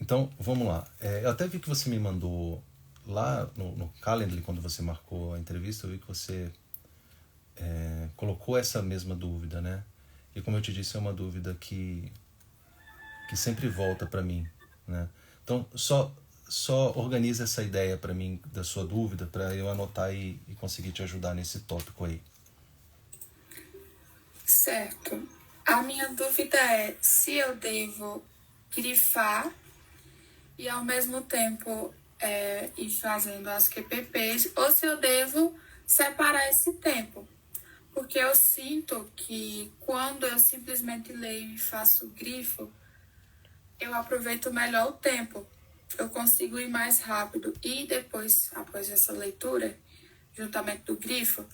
Então, vamos lá. Eu até vi que você me mandou lá no Calendly, quando você marcou a entrevista, eu vi que você colocou essa mesma dúvida, né? E como eu te disse, é uma dúvida que sempre volta para mim, né? Então, só organiza essa ideia para mim da sua dúvida, para eu anotar e conseguir te ajudar nesse tópico aí. Certo. A minha dúvida é se eu devo grifar e ao mesmo tempo ir fazendo as QPPs, ou se eu devo separar esse tempo. Porque eu sinto que quando eu simplesmente leio e faço grifo, eu aproveito melhor o tempo. Eu consigo ir mais rápido e depois, após essa leitura, juntamente do grifo,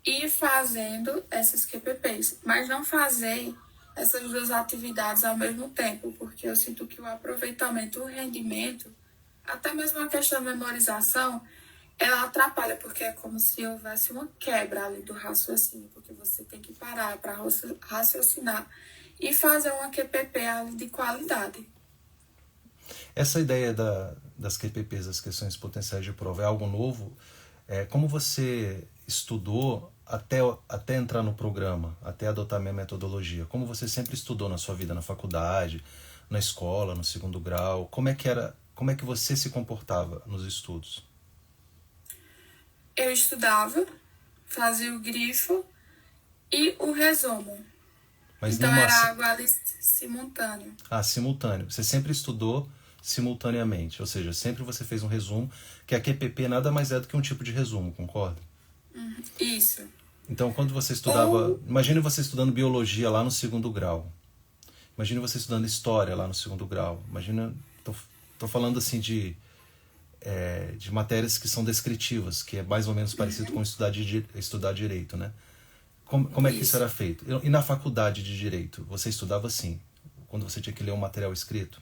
ir fazendo essas QPPs, mas não fazer essas duas atividades ao mesmo tempo, porque eu sinto que o aproveitamento, o rendimento, até mesmo a questão da memorização, ela atrapalha, porque é como se houvesse uma quebra ali do raciocínio, porque você tem que parar para raciocinar e fazer uma QPP ali de qualidade. Essa ideia das QPPs, das questões potenciais de prova, é algo novo? Como você estudou até entrar no programa, até adotar minha metodologia? Como você sempre estudou na sua vida, na faculdade, na escola, no segundo grau? Como é que você se comportava nos estudos? Eu estudava, fazia o grifo e o resumo. Mas Então era algo ali simultâneo. simultâneo. Você sempre estudou simultaneamente, ou seja, sempre você fez um resumo, que a QPP nada mais é do que um tipo de resumo, concorda? Isso. Então, quando você estudava... Imagine você estudando biologia lá no segundo grau. Imagine você estudando história lá no segundo grau. Imagina... Tô falando assim de matérias que são descritivas, que é mais ou menos parecido com estudar direito, né? Como é que isso era feito? E na faculdade de direito, você estudava assim, quando você tinha que ler um material escrito?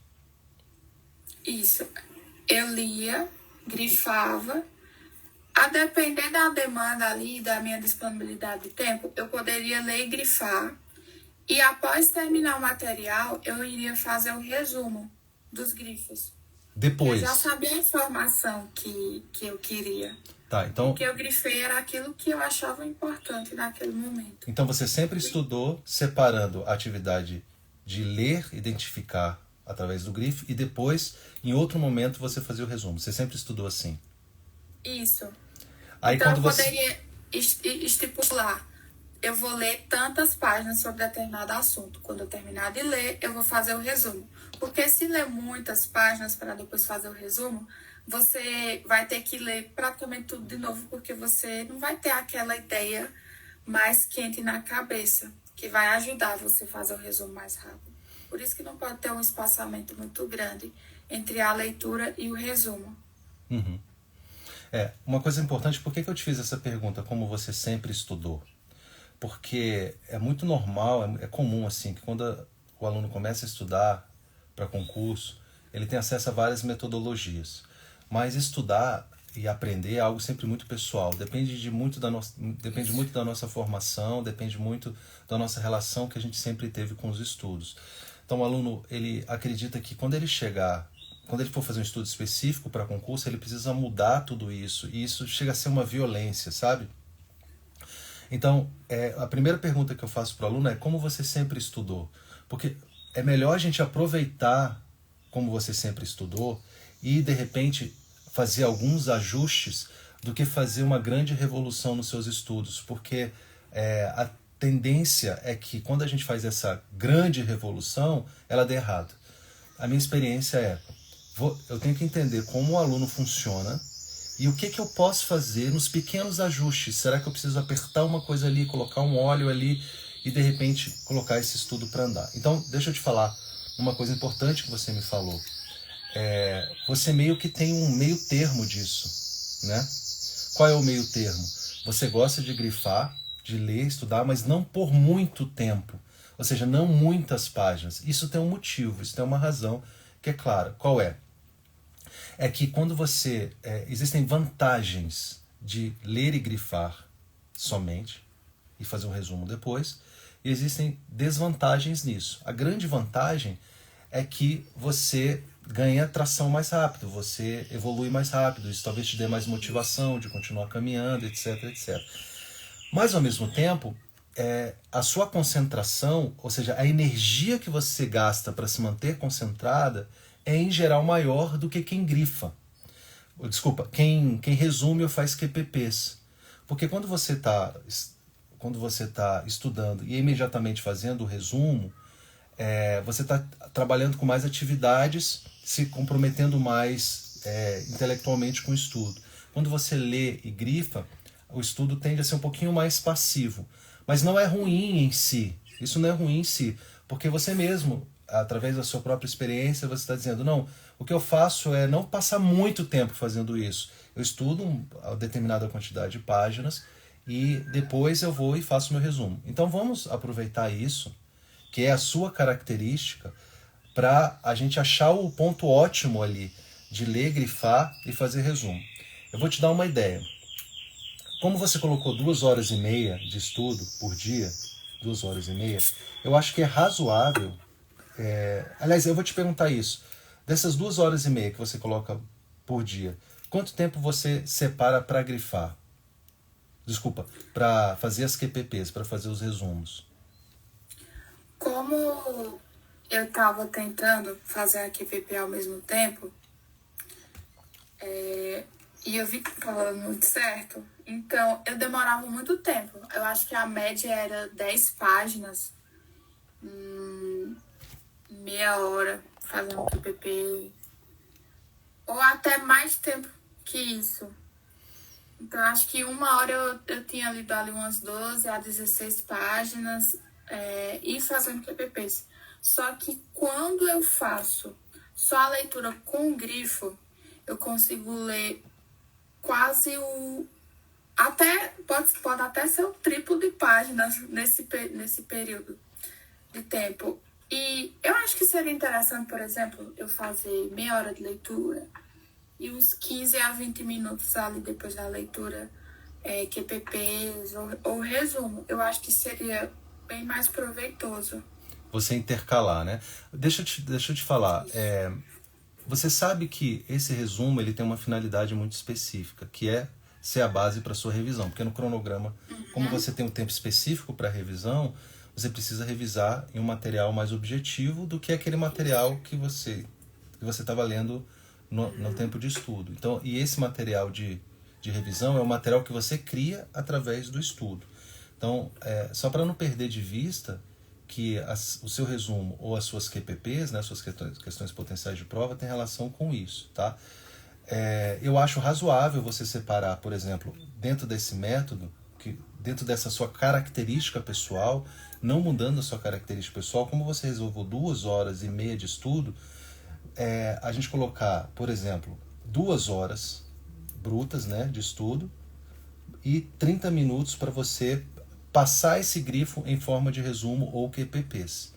Isso. Eu lia, grifava. A depender da demanda ali, da minha disponibilidade de tempo, eu poderia ler e grifar. E após terminar o material, eu iria fazer o resumo dos grifos. Depois. Eu já sabia a informação que eu queria. Tá, então... O que eu grifei era aquilo que eu achava importante naquele momento. Então você sempre estudou separando a atividade de ler, identificar através do grifo, e depois, em outro momento, você fazia o resumo. Você sempre estudou assim? Isso. Aí, então quando eu poderia estipular. Eu vou ler tantas páginas sobre determinado assunto. Quando eu terminar de ler, eu vou fazer o resumo. Porque se ler muitas páginas para depois fazer o resumo, você vai ter que ler praticamente tudo de novo, porque você não vai ter aquela ideia mais quente na cabeça, que vai ajudar você a fazer o resumo mais rápido. Por isso que não pode ter um espaçamento muito grande entre a leitura e o resumo. Uhum. Uma coisa importante, por que eu te fiz essa pergunta, como você sempre estudou? Porque é muito normal, é comum assim, que quando o aluno começa a estudar para concurso, ele tem acesso a várias metodologias. Mas estudar e aprender é algo sempre muito pessoal. Depende muito da nossa formação, depende muito da nossa relação que a gente sempre teve com os estudos. Então o aluno, ele acredita que quando ele for fazer um estudo específico para concurso, ele precisa mudar tudo isso. E isso chega a ser uma violência, sabe? Então, a primeira pergunta que eu faço para o aluno é como você sempre estudou? Porque é melhor a gente aproveitar como você sempre estudou e, de repente, fazer alguns ajustes do que fazer uma grande revolução nos seus estudos. Porque a tendência é que quando a gente faz essa grande revolução, ela dê errado. A minha experiência eu tenho que entender como o aluno funciona e o que eu posso fazer nos pequenos ajustes. Será que eu preciso apertar uma coisa ali, colocar um óleo ali e de repente colocar esse estudo para andar? Então, deixa eu te falar uma coisa importante que você me falou. Você meio que tem um meio termo disso, né? Qual é o meio termo? Você gosta de grifar, de ler, estudar, mas não por muito tempo. Ou seja, não muitas páginas. Isso tem um motivo, isso tem uma razão que é clara. Qual é? É que quando você... existem vantagens de ler e grifar somente e fazer um resumo depois, e existem desvantagens nisso. A grande vantagem é que você ganha tração mais rápido, você evolui mais rápido, isso talvez te dê mais motivação de continuar caminhando, etc, etc. Mas, ao mesmo tempo, a sua concentração, ou seja, a energia que você gasta para se manter concentrada é, em geral, maior do que quem grifa. Desculpa, quem resume ou faz QPPs. Porque quando você está estudando e imediatamente fazendo o resumo, você está trabalhando com mais atividades, se comprometendo mais intelectualmente com o estudo. Quando você lê e grifa, o estudo tende a ser um pouquinho mais passivo. Mas não é ruim em si. Isso não é ruim em si. Porque você mesmo, através da sua própria experiência, você está dizendo, não, o que eu faço é não passar muito tempo fazendo isso. Eu estudo uma determinada quantidade de páginas e depois eu vou e faço meu resumo. Então vamos aproveitar isso, que é a sua característica, para a gente achar o ponto ótimo ali de ler, grifar e fazer resumo. Eu vou te dar uma ideia. Como você colocou 2h30 de estudo por dia, 2h30, eu acho que é razoável. Aliás, eu vou te perguntar isso. Dessas 2h30 que você coloca por dia, quanto tempo você separa para grifar? Desculpa, para fazer as QPPs, para fazer os resumos. Como eu estava tentando fazer a QPP ao mesmo tempo, e eu vi que estava muito certo, então eu demorava muito tempo. Eu acho que a média era 10 páginas, meia hora fazendo QPP, ou até mais tempo que isso. Então acho que 1 hora eu tinha lido ali umas 12 a 16 páginas e fazendo QPPs. Só que quando eu faço só a leitura com grifo, eu consigo ler quase pode até ser o triplo de páginas nesse período de tempo. E eu acho que seria interessante, por exemplo, eu fazer meia hora de leitura e uns 15 a 20 minutos ali depois da leitura, QPPs ou resumo. Eu acho que seria bem mais proveitoso. Você intercalar, né? Deixa eu te falar. Você sabe que esse resumo ele tem uma finalidade muito específica, que é ser a base para sua revisão. Porque no cronograma, como você tem um tempo específico para revisão, você precisa revisar em um material mais objetivo do que aquele material que você estava lendo no tempo de estudo. Então, e esse material de revisão é o material que você cria através do estudo. Então, só para não perder de vista que o seu resumo ou as suas QPPs, né, suas questões potenciais de prova, tem relação com isso, tá? Eu acho razoável você separar, por exemplo, dentro desse método, dentro dessa sua característica pessoal, não mudando a sua característica pessoal, como você resolveu 2h30 de estudo, a gente colocar, por exemplo, 2 horas brutas, né, de estudo e 30 minutos para você passar esse grifo em forma de resumo ou QPPs.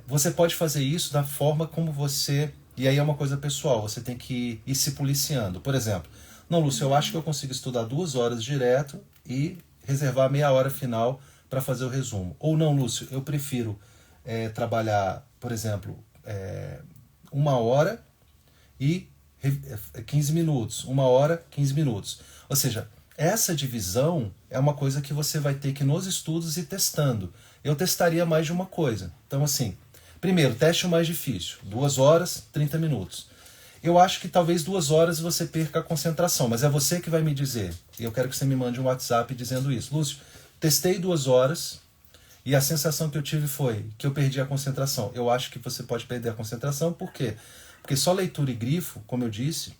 Você pode fazer isso da forma como você... E aí é uma coisa pessoal, você tem que ir se policiando. Por exemplo, não, Lúcio, eu acho que eu consigo estudar 2 horas direto e reservar meia hora final para fazer o resumo. Ou não, Lúcio, eu prefiro trabalhar, por exemplo, 1 hora e 15 minutos. 1 hora, 15 minutos. Ou seja, essa divisão é uma coisa que você vai ter que nos estudos ir testando. Eu testaria mais de uma coisa. Então, assim, primeiro, teste o mais difícil. 2 horas, 30 minutos. Eu acho que talvez 2 horas você perca a concentração, mas é você que vai me dizer. E eu quero que você me mande um WhatsApp dizendo isso. Lúcio, testei 2 horas e a sensação que eu tive foi que eu perdi a concentração. Eu acho que você pode perder a concentração, por quê? Porque só leitura e grifo, como eu disse,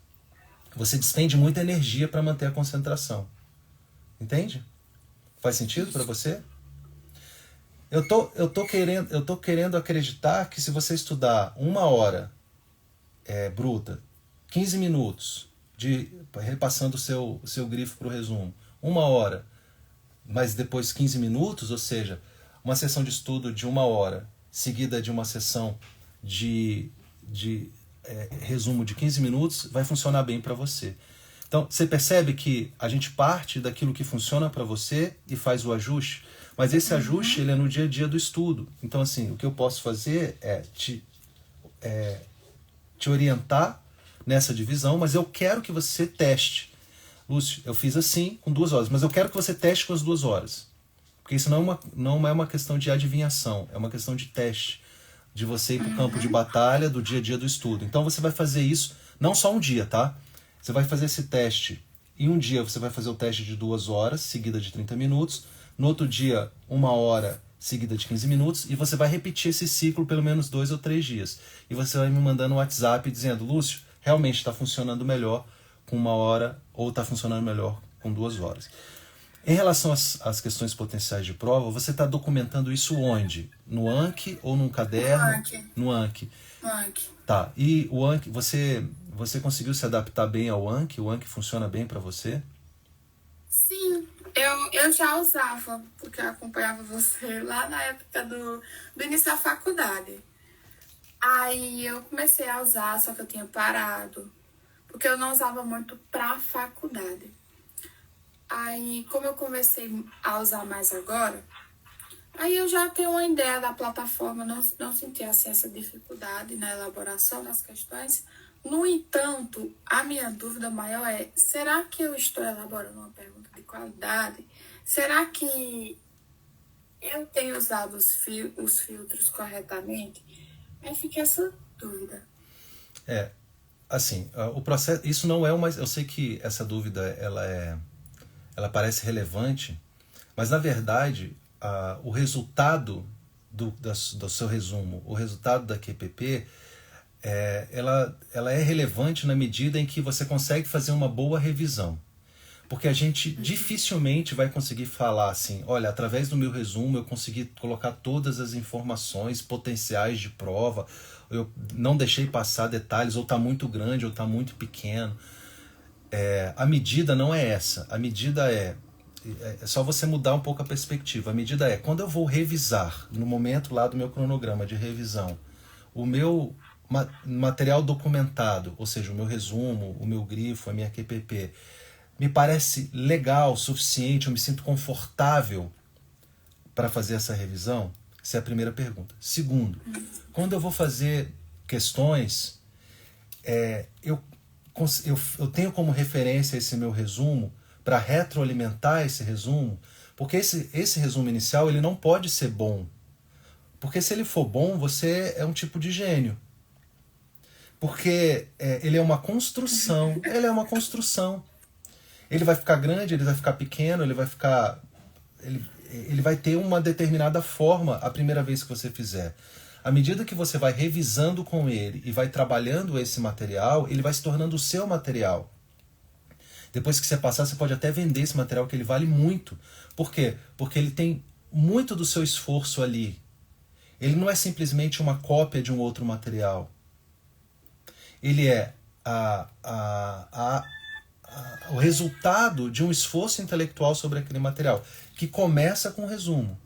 você despende muita energia para manter a concentração. Entende? Faz sentido para você? Eu tô querendo acreditar que se você estudar 1 hora bruta, 15 minutos repassando o seu grifo para o resumo, 1 hora, mas depois 15 minutos, ou seja, uma sessão de estudo de 1 hora seguida de uma sessão de resumo de 15 minutos, vai funcionar bem para você. Então, você percebe que a gente parte daquilo que funciona para você e faz o ajuste, mas esse ajuste ele é no dia a dia do estudo. Então, assim, o que eu posso fazer é te orientar nessa divisão, mas eu quero que você teste. Lúcio, eu fiz assim, com 2 horas, mas eu quero que você teste com as 2 horas. Porque isso não é uma questão de adivinhação, é uma questão de teste. De você ir para o campo de batalha do dia a dia do estudo. Então você vai fazer isso, não só um dia, tá? Você vai fazer esse teste. Em um dia você vai fazer o teste de 2 horas, seguida de 30 minutos. No outro dia, 1 hora, seguida de 15 minutos. E você vai repetir esse ciclo pelo menos 2 ou 3 dias. E você vai me mandando um WhatsApp dizendo, Lúcio, realmente está funcionando melhor com 1 hora ou está funcionando melhor com 2 horas. Em relação às questões potenciais de prova, você está documentando isso onde? No Anki ou num caderno? No Anki. No Anki. Tá. E o Anki, você conseguiu se adaptar bem ao Anki? O Anki funciona bem para você? Sim, eu já usava, porque eu acompanhava você lá na época do início da faculdade. Aí eu comecei a usar, só que eu tinha parado, porque eu não usava muito pra faculdade. Aí, como eu comecei a usar mais agora, aí eu já tenho uma ideia da plataforma, não senti assim, essa dificuldade na elaboração das questões. No entanto, a minha dúvida maior é, será que eu estou elaborando uma pergunta de qualidade? Será que eu tenho usado os filtros corretamente? Aí fica essa dúvida. Assim, o processo, isso não é uma... Eu sei que essa dúvida, ela parece relevante, mas na verdade o resultado do seu resumo, o resultado da QPP, ela é relevante na medida em que você consegue fazer uma boa revisão. Porque a gente dificilmente vai conseguir falar assim, olha, através do meu resumo eu consegui colocar todas as informações potenciais de prova, eu não deixei passar detalhes, ou está muito grande, ou está muito pequeno. A medida não é essa. A medida é só você mudar um pouco a perspectiva. A medida é, quando eu vou revisar, no momento lá do meu cronograma de revisão, o meu material documentado, ou seja, o meu resumo, o meu grifo, a minha QPP, me parece legal, suficiente, eu me sinto confortável para fazer essa revisão? Essa é a primeira pergunta. Segundo, quando eu vou fazer questões, eu tenho como referência esse meu resumo para retroalimentar esse resumo, porque esse resumo inicial ele não pode ser bom. Porque se ele for bom, você é um tipo de gênio. Porque ele é uma construção. Ele é uma construção. Ele vai ficar grande, ele vai ficar pequeno, ele vai ter uma determinada forma a primeira vez que você fizer. À medida que você vai revisando com ele e vai trabalhando esse material, ele vai se tornando o seu material. Depois que você passar, você pode até vender esse material, que ele vale muito. Por quê? Porque ele tem muito do seu esforço ali. Ele não é simplesmente uma cópia de um outro material. Ele é o resultado de um esforço intelectual sobre aquele material, que começa com um resumo.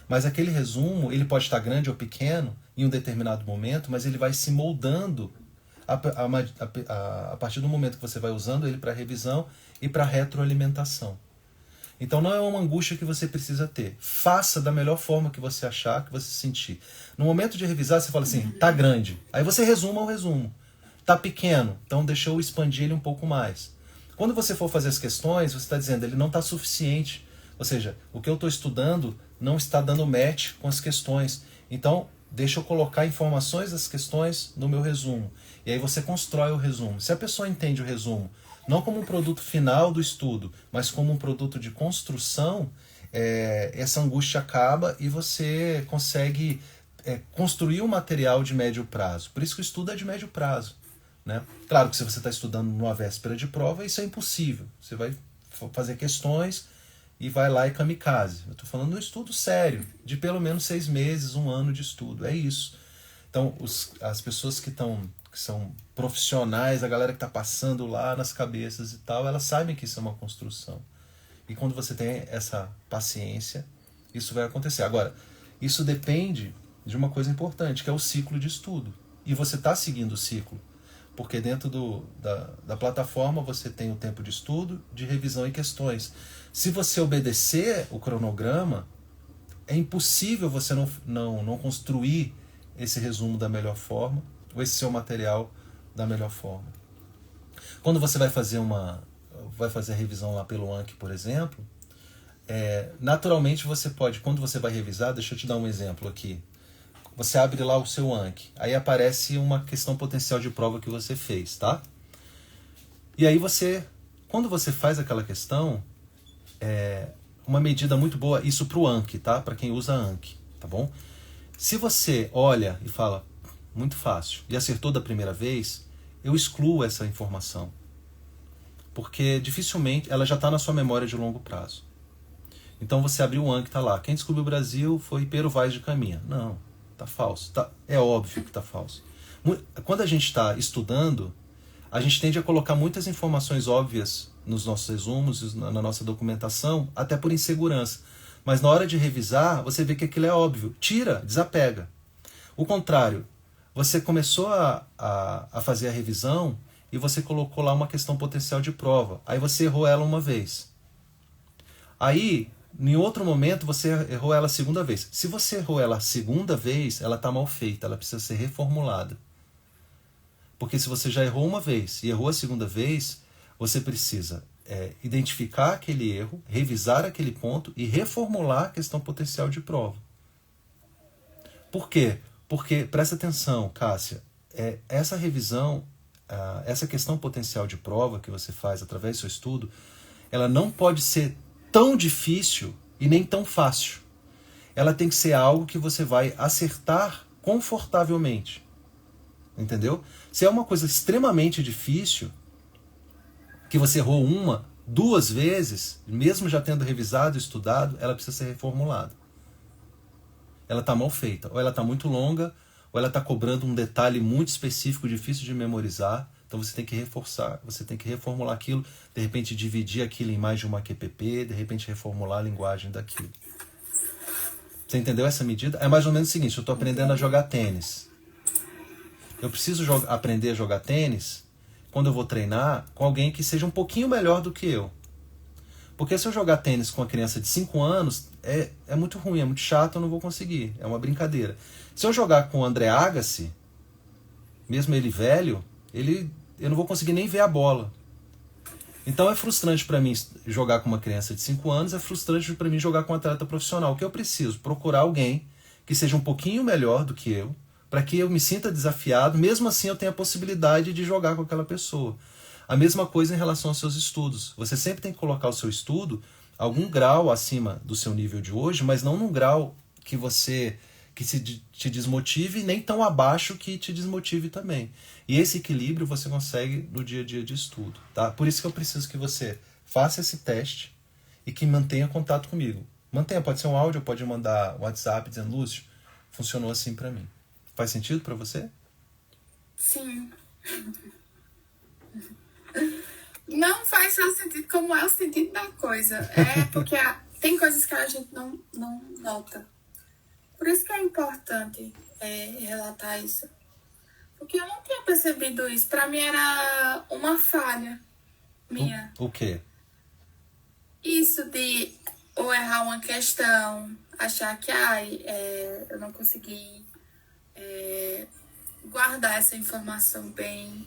Mas aquele resumo, ele pode estar grande ou pequeno em um determinado momento, mas ele vai se moldando a partir do momento que você vai usando ele para revisão e para retroalimentação. Então não é uma angústia que você precisa ter. Faça da melhor forma que você achar, que você sentir. No momento de revisar, você fala assim, tá grande. Aí você resuma o resumo. Tá pequeno, então deixa eu expandir ele um pouco mais. Quando você for fazer as questões, você está dizendo, ele não está suficiente. Ou seja, o que eu estou estudando não está dando match com as questões. Então, deixa eu colocar informações das questões no meu resumo. E aí você constrói o resumo. Se a pessoa entende o resumo não como um produto final do estudo, mas como um produto de construção, essa angústia acaba e você consegue construir um material de médio prazo. Por isso que o estudo é de médio prazo. Né? Claro que se você está estudando numa véspera de prova, isso é impossível. Você vai fazer questões e vai lá e kamikaze. Eu estou falando de um estudo sério, de pelo menos 6 meses, 1 ano de estudo. É isso. Então, as pessoas que são profissionais, a galera que está passando lá nas cabeças e tal, elas sabem que isso é uma construção. E quando você tem essa paciência, isso vai acontecer. Agora, isso depende de uma coisa importante, que é o ciclo de estudo. E você está seguindo o ciclo. Porque dentro da plataforma você tem o tempo de estudo, de revisão e questões. Se você obedecer o cronograma, é impossível você não construir esse resumo da melhor forma, ou esse seu material da melhor forma. Quando você vai fazer a revisão lá pelo Anki, por exemplo, naturalmente você pode, quando você vai revisar, deixa eu te dar um exemplo aqui. Você abre lá o seu Anki, aí aparece uma questão potencial de prova que você fez, tá? E aí quando você faz aquela questão, uma medida muito boa, isso para o Anki, tá? Para quem usa Anki, tá bom? Se você olha e fala, muito fácil, e acertou da primeira vez, eu excluo essa informação. Porque dificilmente ela já está na sua memória de longo prazo. Então você abriu o Anki, tá lá. Quem descobriu o Brasil foi Pero Vaz de Caminha. Não, tá falso. É óbvio que tá falso. Quando a gente está estudando, a gente tende a colocar muitas informações óbvias nos nossos resumos, na nossa documentação, até por insegurança. Mas na hora de revisar, você vê que aquilo é óbvio. Tira, desapega. O contrário, você começou a fazer a revisão e você colocou lá uma questão potencial de prova. Aí você errou ela uma vez. Aí, em outro momento, você errou ela a segunda vez. Se você errou ela a segunda vez, ela está mal feita, ela precisa ser reformulada. Porque se você já errou uma vez e errou a segunda vez, você precisa identificar aquele erro, revisar aquele ponto e reformular a questão potencial de prova. Por quê? Porque, presta atenção, Cássia, essa revisão, essa questão potencial de prova que você faz através do seu estudo, ela não pode ser tão difícil e nem tão fácil. Ela tem que ser algo que você vai acertar confortavelmente. Entendeu? Se é uma coisa extremamente difícil, que você errou uma, duas vezes, mesmo já tendo revisado e estudado, ela precisa ser reformulada. Ela está mal feita, ou ela está muito longa, ou ela está cobrando um detalhe muito específico, difícil de memorizar. Então você tem que reforçar, você tem que reformular aquilo, de repente dividir aquilo em mais de uma QPP, de repente reformular a linguagem daquilo. Você entendeu essa medida? É mais ou menos o seguinte, eu estou aprendendo a jogar tênis. Eu preciso aprender a jogar tênis quando eu vou treinar com alguém que seja um pouquinho melhor do que eu. Porque se eu jogar tênis com uma criança de 5 anos, é muito ruim, é muito chato, eu não vou conseguir. É uma brincadeira. Se eu jogar com o André Agassi, mesmo ele velho, eu não vou conseguir nem ver a bola. Então é frustrante para mim jogar com uma criança de 5 anos, é frustrante para mim jogar com um atleta profissional. O que eu preciso? Procurar alguém que seja um pouquinho melhor do que eu, para que eu me sinta desafiado, mesmo assim eu tenho a possibilidade de jogar com aquela pessoa. A mesma coisa em relação aos seus estudos. Você sempre tem que colocar o seu estudo algum grau acima do seu nível de hoje, mas não num grau que te desmotive, nem tão abaixo que te desmotive também. E esse equilíbrio você consegue no dia a dia de estudo. Tá? Por isso que eu preciso que você faça esse teste e que mantenha contato comigo. Mantenha, pode ser um áudio, pode mandar um WhatsApp dizendo, Lúcio, funcionou assim para mim. Faz sentido para você? Sim. Não faz só sentido como é o sentido da coisa. É porque tem coisas que a gente não nota. Por isso que é importante relatar isso. Porque eu não tinha percebido isso. Para mim era uma falha minha. O quê? Isso de ou errar uma questão, achar que eu não consegui guardar essa informação bem.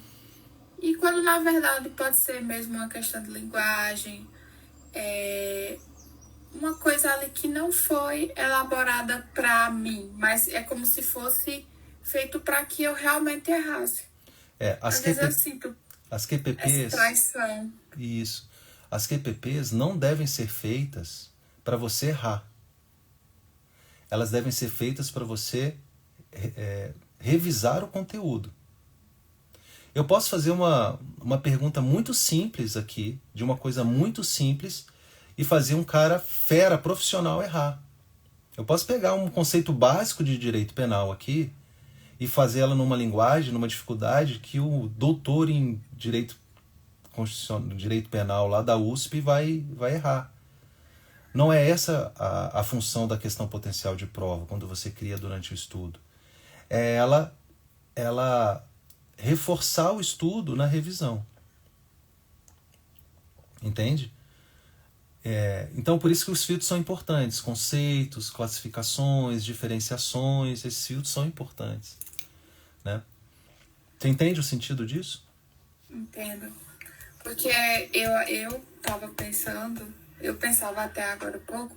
E quando na verdade pode ser mesmo uma questão de linguagem, uma coisa ali que não foi elaborada para mim, mas é como se fosse feito para que eu realmente errasse. Às vezes eu sinto as QPPs, essa traição. Isso. As QPPs não devem ser feitas para você errar. Elas devem ser feitas para você revisar o conteúdo. Eu posso fazer uma pergunta muito simples aqui, de uma coisa muito simples, e fazer um cara fera, profissional, errar. Eu posso pegar um conceito básico de direito penal aqui e fazer ela numa linguagem, numa dificuldade que o doutor em direito constitucional, direito penal lá da USP vai errar. Não é essa a função da questão potencial de prova quando você cria durante o estudo. É ela reforçar o estudo na revisão. Entende? Então, por isso que os filtros são importantes. Conceitos, classificações, diferenciações, esses filtros são importantes. Né? Você entende o sentido disso? Entendo. Porque eu tava pensando, eu pensava até agora há pouco,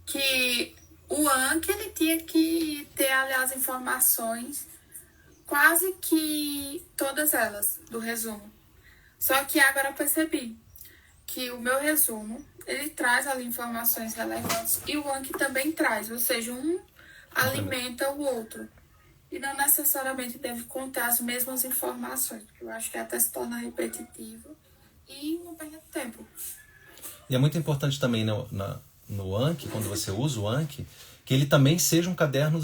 que o Anki, ele tinha que ter ali as informações, quase que todas elas, do resumo. Só que agora eu percebi que o meu resumo, ele traz ali informações relevantes e o Anki também traz, ou seja, um alimenta o outro. E não necessariamente deve conter as mesmas informações, porque eu acho que até se torna repetitivo e não perde tempo. E é muito importante também no Anki, quando você usa o Anki, que ele também seja um caderno,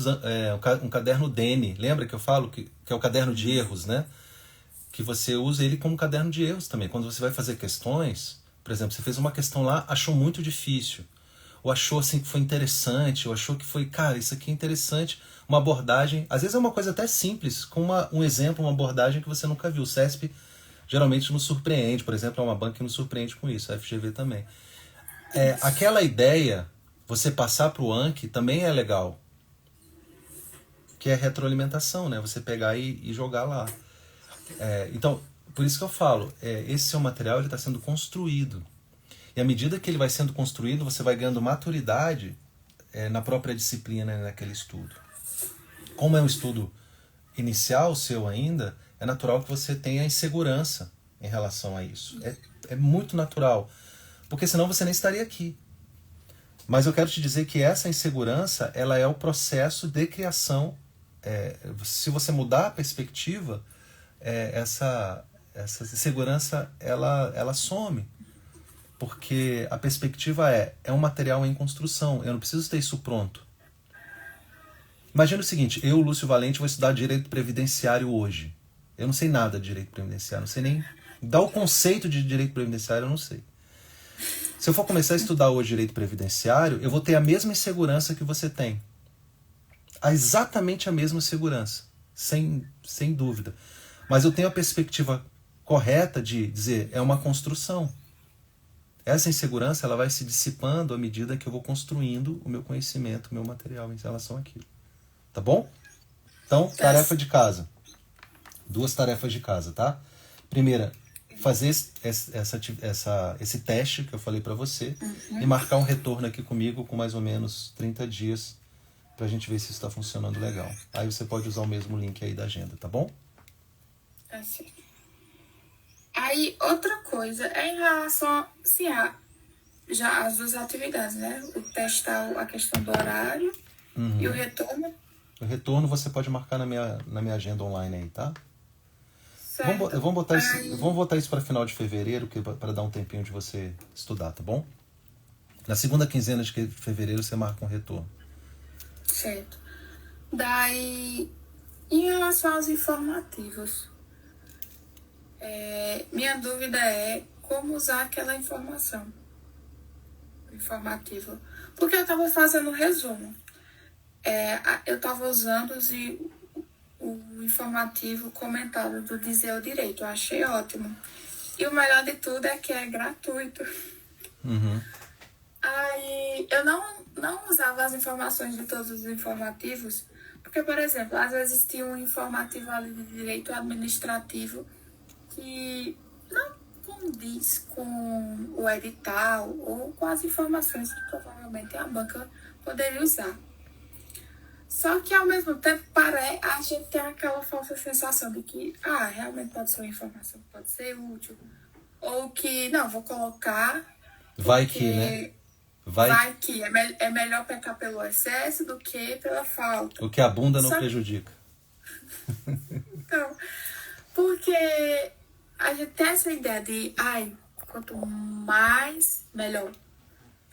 um caderno DENE. Lembra que eu falo que é o caderno de erros, né? Que você usa ele como caderno de erros também. Quando você vai fazer questões, por exemplo, você fez uma questão lá, achou muito difícil, ou achou assim que foi interessante, ou achou que foi, cara, isso aqui é interessante, uma abordagem, às vezes é uma coisa até simples, com um exemplo, uma abordagem que você nunca viu. O CESP geralmente nos surpreende, por exemplo, é uma banca que nos surpreende com isso, a FGV também. Aquela ideia, você passar para o Anki também é legal, que é retroalimentação, né? Você pegar e jogar lá. Então, por isso que eu falo, esse seu material está sendo construído. E à medida que ele vai sendo construído, você vai ganhando maturidade na própria disciplina, naquele estudo. Como é um estudo inicial seu ainda, é natural que você tenha insegurança em relação a isso. É muito natural, porque senão você nem estaria aqui. Mas eu quero te dizer que essa insegurança, ela é o processo de criação. Se você mudar a perspectiva, essa insegurança ela some. Porque a perspectiva é um material em construção. Eu não preciso ter isso pronto. Imagina o seguinte, eu, Lúcio Valente, vou estudar direito previdenciário hoje. Eu não sei nada de direito previdenciário, não sei nem dar o conceito de direito previdenciário, eu não sei. Se eu for começar a estudar hoje direito previdenciário, eu vou ter a mesma insegurança que você tem. Exatamente a mesma segurança, sem dúvida. Mas eu tenho a perspectiva correta de dizer, é uma construção. Essa insegurança ela vai se dissipando à medida que eu vou construindo o meu conhecimento, o meu material em relação àquilo. Tá bom? Então, tarefa de casa. 2 tarefas de casa, tá? Primeira, fazer esse teste que eu falei para você e marcar um retorno aqui comigo com mais ou menos 30 dias pra gente ver se isso está funcionando legal. Aí você pode usar o mesmo link aí da agenda, tá bom? Assim. Aí, outra coisa é em relação já as 2 atividades, né? O testar a questão do horário e o retorno. O retorno você pode marcar na minha agenda online aí, tá? Certo. Vamos botar isso para final de fevereiro, para dar um tempinho de você estudar, tá bom? Na segunda quinzena de fevereiro você marca um retorno. Certo. Daí, em relação aos informativos, minha dúvida é como usar aquela informação informativa. Porque eu estava fazendo um resumo. Eu estava usando o informativo comentado do Dizer o Direito. Eu achei ótimo. E o melhor de tudo é que é gratuito. Aí eu não usava as informações de todos os informativos, porque, por exemplo, às vezes tinha um informativo ali de direito administrativo que não condiz com o edital ou com as informações que provavelmente a banca poderia usar. Só que, ao mesmo tempo, a gente tem aquela falsa sensação de que, realmente pode ser uma informação que pode ser útil. Ou que, não, vou colocar... Vai que, né? Vai que é melhor pecar pelo excesso do que pela falta. O que abunda não prejudica. Então, porque a gente tem essa ideia de, quanto mais, melhor.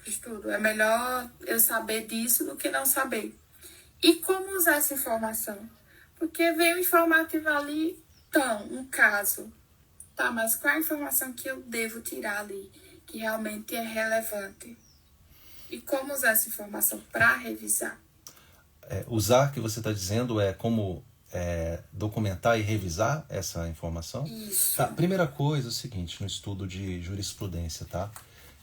Estudo. É melhor eu saber disso do que não saber. E como usar essa informação? Porque vem o informativo ali, então, um caso. Tá, mas qual é a informação que eu devo tirar ali, que realmente é relevante? E como usar essa informação para revisar? Usar, que você está dizendo, é como documentar e revisar essa informação? Isso. Tá, primeira coisa é o seguinte, no estudo de jurisprudência, tá?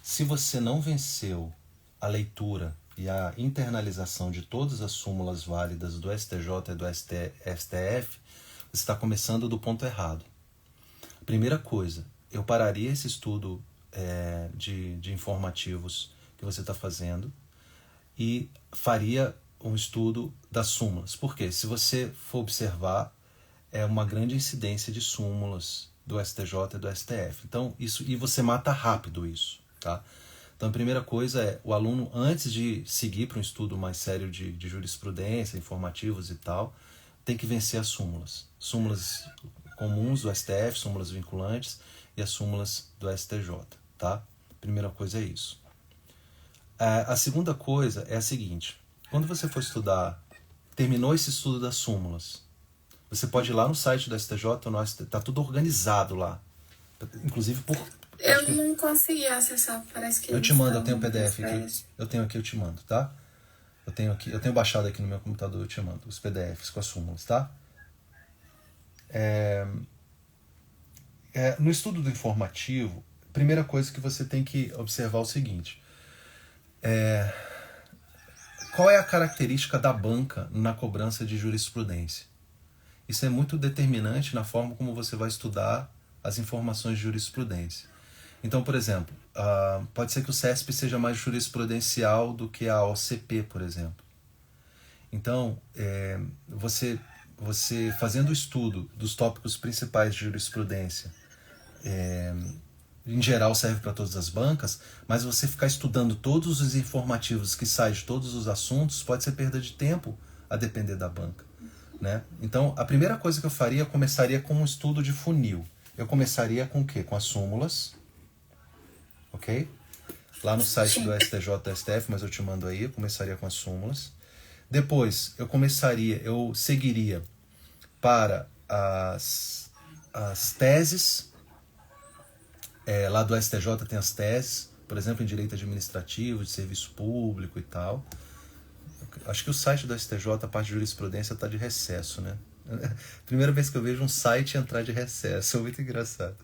Se você não venceu a leitura e a internalização de todas as súmulas válidas do STJ e do STF, você está começando do ponto errado. Primeira coisa, eu pararia esse estudo de informativos que você está fazendo e faria um estudo das súmulas. Por quê? Se você for observar, é uma grande incidência de súmulas do STJ e do STF. Então, e você mata rápido isso, tá? Então, a primeira coisa é, o aluno, antes de seguir para um estudo mais sério de jurisprudência, informativos e tal, tem que vencer as súmulas. Súmulas comuns do STF, súmulas vinculantes e as súmulas do STJ, tá? Primeira coisa é isso. A segunda coisa é a seguinte, quando você for estudar, terminou esse estudo das súmulas, você pode ir lá no site do STJ, está tudo organizado lá. Inclusive por... Eu não consegui acessar, parece que... Eu te mando, eu tenho um PDF aqui. Eu tenho aqui, eu te mando, tá? Eu tenho baixado aqui no meu computador, eu te mando os PDFs com as súmulas, tá? No estudo do informativo, primeira coisa que você tem que observar é o seguinte. Qual é a característica da banca na cobrança de jurisprudência? Isso é muito determinante na forma como você vai estudar as informações de jurisprudência. Então, por exemplo, pode ser que o CESP seja mais jurisprudencial do que a OCP, por exemplo. Então, você fazendo o estudo dos tópicos principais de jurisprudência, em geral serve para todas as bancas, mas você ficar estudando todos os informativos que saem de todos os assuntos pode ser perda de tempo, a depender da banca, né? Então, a primeira coisa que eu faria, eu começaria com um estudo de funil. Eu começaria com o quê? Com as súmulas, ok? Lá no site do STJ e STF, mas eu te mando aí, eu começaria com as súmulas. Depois, eu seguiria para as teses. Lá do STJ tem as teses, por exemplo, em direito administrativo, de serviço público e tal. Acho que o site do STJ, a parte de jurisprudência, está de recesso, né? Primeira vez que eu vejo um site entrar de recesso, muito engraçado.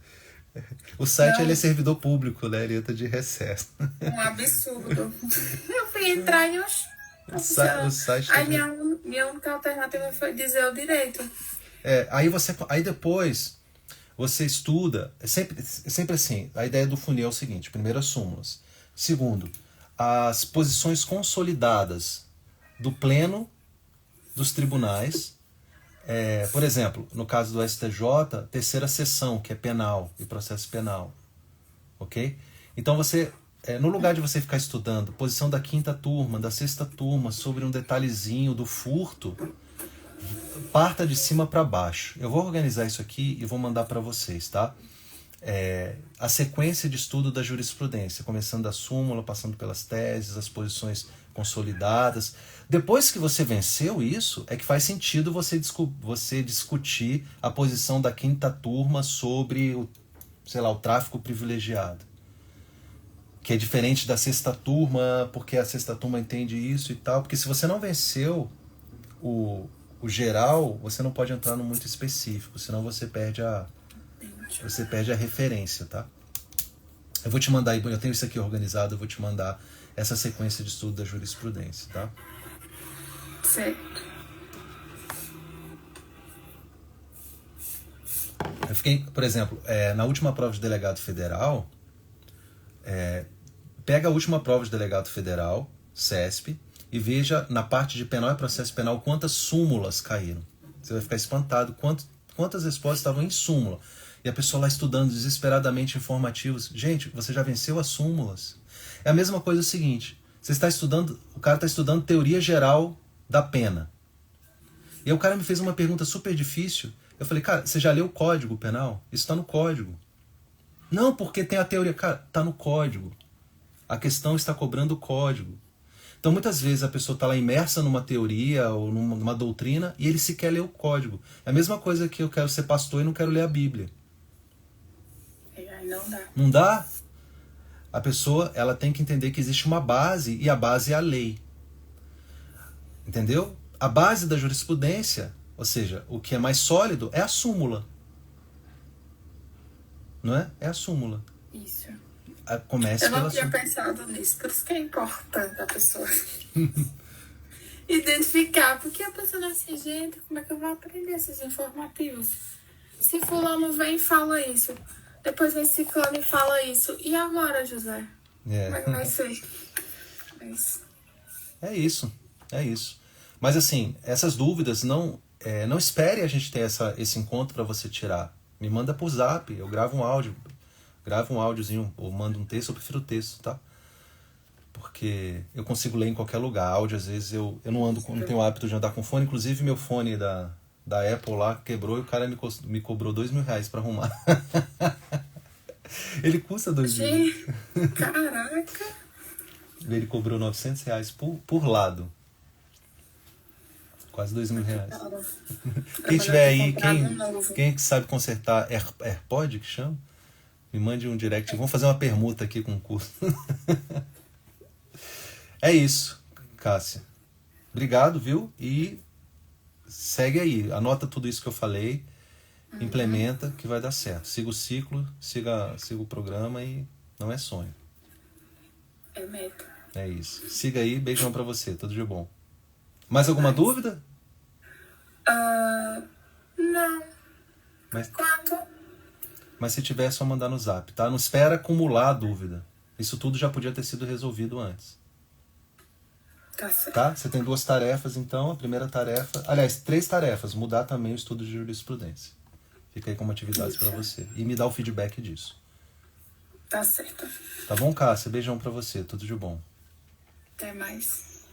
O site ele é servidor público, né? Ele entra de recesso. Um absurdo. Eu fui entrar e o site aí minha única alternativa foi dizer o direito. Aí depois você estuda, é sempre assim, a ideia do funil é o seguinte, primeiro as súmulas. Segundo, as posições consolidadas do pleno dos tribunais. Por exemplo, no caso do STJ, terceira seção, que é penal e processo penal. Ok? Então você, no lugar de você ficar estudando posição da quinta turma, da sexta turma, sobre um detalhezinho do furto, parta de cima para baixo. Eu vou organizar isso aqui e vou mandar para vocês, tá? A sequência de estudo da jurisprudência, começando da súmula, passando pelas teses, as posições consolidadas. Depois que você venceu isso, é que faz sentido você discutir a posição da quinta turma sobre o tráfico privilegiado. Que é diferente da sexta turma, porque a sexta turma entende isso e tal. Porque se você não venceu o geral, você não pode entrar no muito específico, senão você perde a referência, tá? Eu vou te mandar, eu tenho isso aqui organizado, eu vou te mandar essa sequência de estudo da jurisprudência, tá? Certo. Eu fiquei, por exemplo, na última prova de delegado federal, pega a última prova de delegado federal, CESP, e veja na parte de penal e processo penal quantas súmulas caíram. Você vai ficar espantado quantas respostas estavam em súmula. E a pessoa lá estudando desesperadamente informativos. Gente, você já venceu as súmulas. É a mesma coisa o seguinte, o cara está estudando teoria geral da pena. E aí o cara me fez uma pergunta super difícil. Eu falei, cara, você já leu o Código Penal? Isso está no Código. Não, porque tem a teoria. Cara, está no Código. A questão está cobrando o Código. Então, muitas vezes a pessoa está lá imersa numa teoria ou numa doutrina e ele sequer lê o Código. É a mesma coisa que eu quero ser pastor e não quero ler a Bíblia. Não dá. Não dá? A pessoa ela tem que entender que existe uma base e a base é a lei. Entendeu? A base da jurisprudência, ou seja, o que é mais sólido é a súmula. Não é? É a súmula. Isso. Comece eu não pela tinha pensado nisso, por isso que é importante a pessoa. identificar, porque eu pensando assim, gente, como é que eu vou aprender esses informativos? Se fulano vem e fala isso, depois vem ciclano e fala isso, e agora, José? Como é que vai ser? É isso, é isso. Mas assim, essas dúvidas, não espere a gente ter esse encontro para você tirar. Me manda por zap, eu gravo um áudiozinho, ou mando um texto, eu prefiro texto, tá? Porque eu consigo ler em qualquer lugar. Áudio, às vezes, eu não tenho o hábito de andar com fone. Inclusive, meu fone da Apple lá quebrou e o cara me cobrou R$2.000 para arrumar. Ele custa R$2.000. Caraca! Ele cobrou R$900 por lado. Quase R$2.000. Quem tiver aí, quem sabe consertar AirPod, que chama, me mande um direct. Vamos fazer uma permuta aqui com o curso. É isso, Cássia. Obrigado, viu? E segue aí. Anota tudo isso que eu falei. Implementa que vai dar certo. Siga o ciclo, siga o programa e não é sonho. É meta. É isso. Siga aí. Beijão pra você. Tudo de bom. Mais alguma dúvida? Não. Quanto? Mas se tiver, é só mandar no zap, tá? Não espera acumular a dúvida. Isso tudo já podia ter sido resolvido antes. Tá? Você tem 2 tarefas, então. A primeira tarefa... Aliás, 3 tarefas. Mudar também o estudo de jurisprudência. Fica aí como atividades para você. E me dá o feedback disso. Tá certo. Tá bom, Cássia? Beijão pra você. Tudo de bom. Até mais.